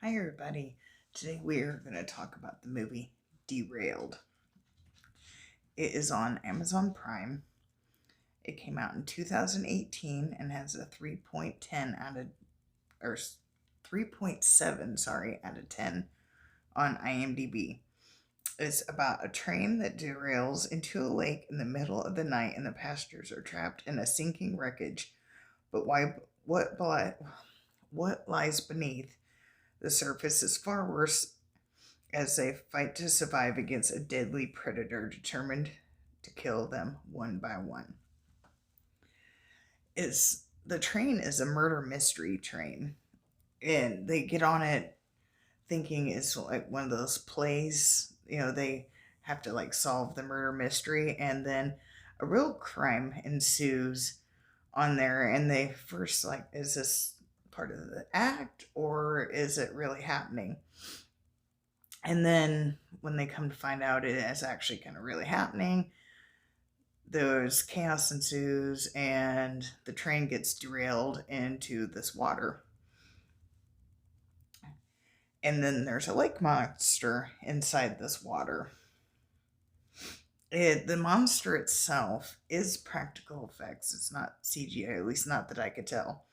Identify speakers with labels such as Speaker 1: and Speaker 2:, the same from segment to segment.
Speaker 1: Hi, everybody. Today we are going to talk about the movie Derailed. It is on Amazon Prime. It came out in 2018 and has a 3.10 out of, or 3.7, sorry, out of 10 on IMDb. It's about a train that derails into a lake in the middle of the night and the passengers are trapped in a sinking wreckage. But what lies beneath the surface is far worse as they fight to survive against a deadly predator determined to kill them one by one. Is the train is a murder mystery train, and they get on it thinking it's like one of those plays. They have to like solve the murder mystery, and then a real crime ensues on there, and they first like, is this part of the act or is it really happening? And then when they come to find out it is actually kind of really happening, there's chaos ensues and the train gets derailed into this water. And then there's a lake monster inside this water. The monster itself is practical effects. It's not CGI, at least not that I could tell.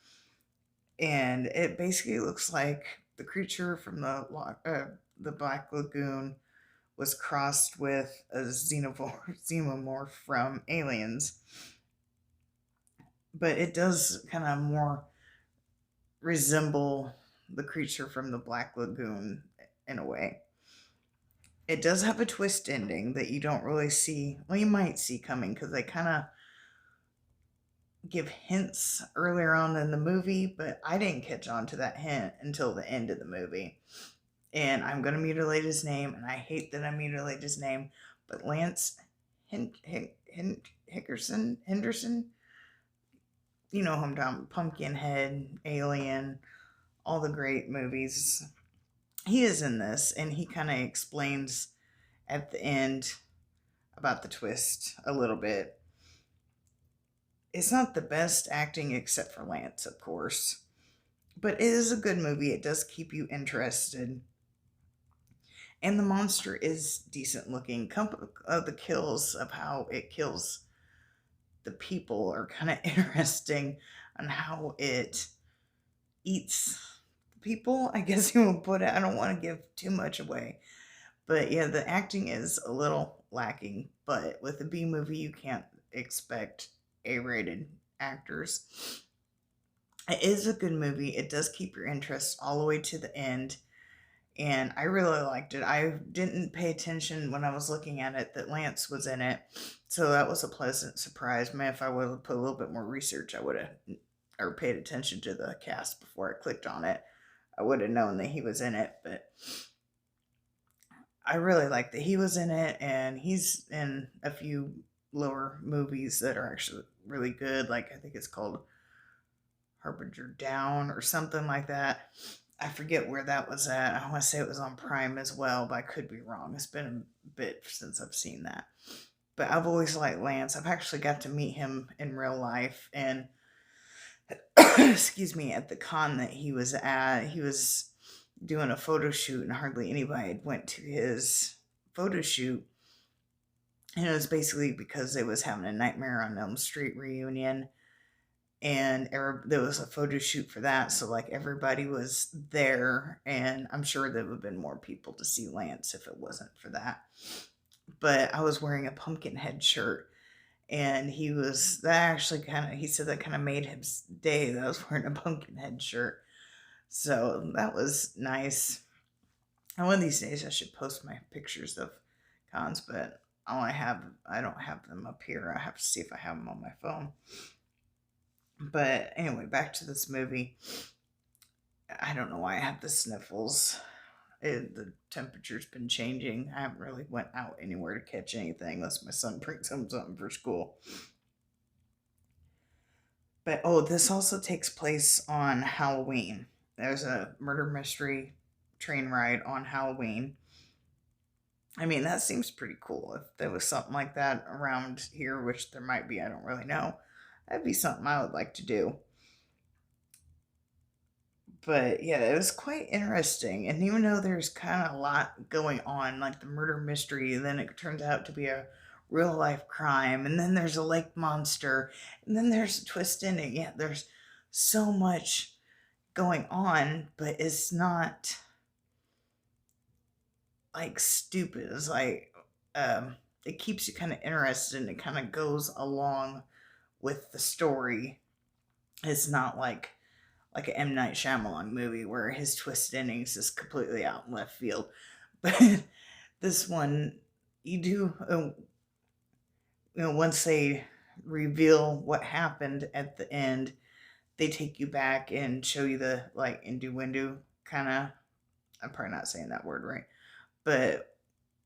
Speaker 1: And it basically looks like the creature from the Black Lagoon was crossed with a xenomorph from Aliens, but it does kind of more resemble the creature from the Black Lagoon in a way. It does have a twist ending that you don't really see. Well, you might see coming because they kind of give hints earlier on in the movie, but I didn't catch on to that hint until the end of the movie. And I'm going to mutilate his name, and I hate that I mutilate his name, but Lance Henderson, you know him, Tom, Pumpkinhead, Alien, all the great movies. He is in this, and he kind of explains at the end about the twist a little bit. It's not the best acting except for Lance, of course, but it is a good movie. It does keep you interested. And the monster is decent looking. The kills of how it kills the people are kind of interesting on how it eats people, I guess you would put it. I don't want to give too much away. But yeah, the acting is a little lacking. But with a B movie, you can't expect A rated actors. It is a good movie. It does keep your interest all the way to the end. And I really liked it. I didn't pay attention when I was looking at it that Lance was in it. So that was a pleasant surprise. Man, if I would have put a little bit more research, I would have or paid attention to the cast before I clicked on it. I would have known that he was in it, but I really like that he was in it, and he's in a few lower movies that are actually really good. Like I think it's called Harbinger Down or something like that. I forget where that was at. I want to say it was on Prime as well, but I could be wrong. It's been a bit since I've seen that. But I've always liked Lance. I've actually got to meet him in real life, and excuse me, at the con that he was at. He was doing a photo shoot, and hardly anybody went to his photo shoot. And it was basically because they was having a Nightmare on Elm Street reunion, and there was a photo shoot for that. So like everybody was there, and I'm sure there would have been more people to see Lance if it wasn't for that. But I was wearing a Pumpkinhead shirt, and he said that kind of made his day that I was wearing a Pumpkinhead shirt. So that was nice. And one of these days I should post my pictures of cons, but I don't have them up here. I have to see if I have them on my phone. But anyway, back to this movie. I don't know why I have the sniffles. The temperature's been changing. I haven't really went out anywhere to catch anything unless my son brings home something for school. But oh, this also takes place on Halloween. There's a murder mystery train ride on Halloween. I mean, that seems pretty cool. If there was something like that around here, which there might be, I don't really know. That'd be something I would like to do. But yeah, it was quite interesting. And even though there's kind of a lot going on, like the murder mystery, and then it turns out to be a real life crime, and then there's a lake monster, and then there's a twist ending. Yeah, there's so much going on, but it's not like stupid. It's like it keeps you kind of interested and it kind of goes along with the story. It's not like an M. Night Shyamalan movie where his twist endings is completely out in left field. But this one, you do, once they reveal what happened at the end, they take you back and show you the like innuendo kind of. I'm probably not saying that word right, but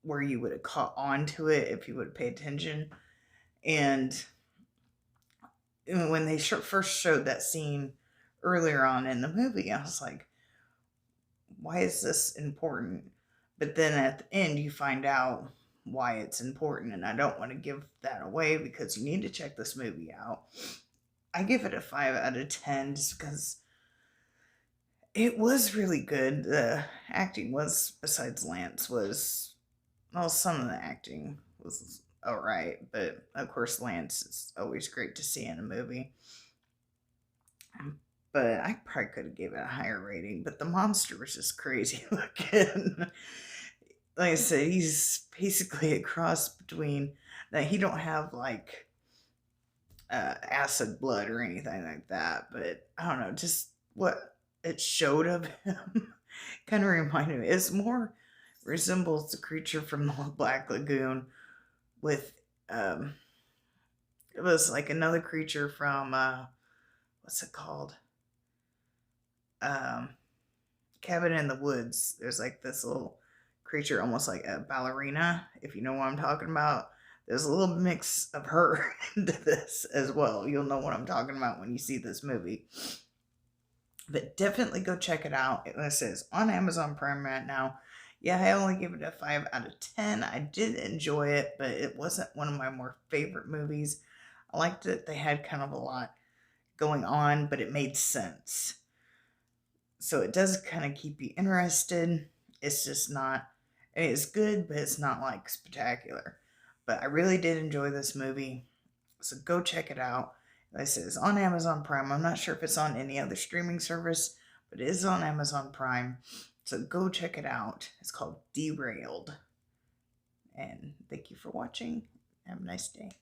Speaker 1: where you would have caught on to it if you would have paid attention. And when they first showed that scene earlier on in the movie, I was like, why is this important? But then at the end, you find out why it's important. And I don't want to give that away because you need to check this movie out. I give it a 5 out of 10 just because it was really good. The acting was, besides Lance, was, well, some of the acting was all right. But of course, Lance is always great to see in a movie. But I probably could have gave it a higher rating. But the monster was just crazy looking. Like I said, he's basically a cross between that. He don't have like acid blood or anything like that, but I don't know, just what it showed of him kind of reminded me. It's more resembles the creature from the Black Lagoon with it was like another creature from what's it called? Um Cabin in the Woods. There's like this little creature, almost like a ballerina, if you know what I'm talking about. There's a little mix of her into this as well. You'll know what I'm talking about when you see this movie. But definitely go check it out. It says on Amazon Prime right now. Yeah, I only give it a 5 out of 10. I did enjoy it, but it wasn't one of my more favorite movies. I liked that they had kind of a lot going on, but it made sense. So it does kind of keep you interested. It's just not, I mean, it's good, but it's not like spectacular. But I really did enjoy this movie. So go check it out. Like I said, it's on Amazon Prime. I'm not sure if it's on any other streaming service, but it is on Amazon Prime. So go check it out. It's called Derailed. And thank you for watching. Have a nice day.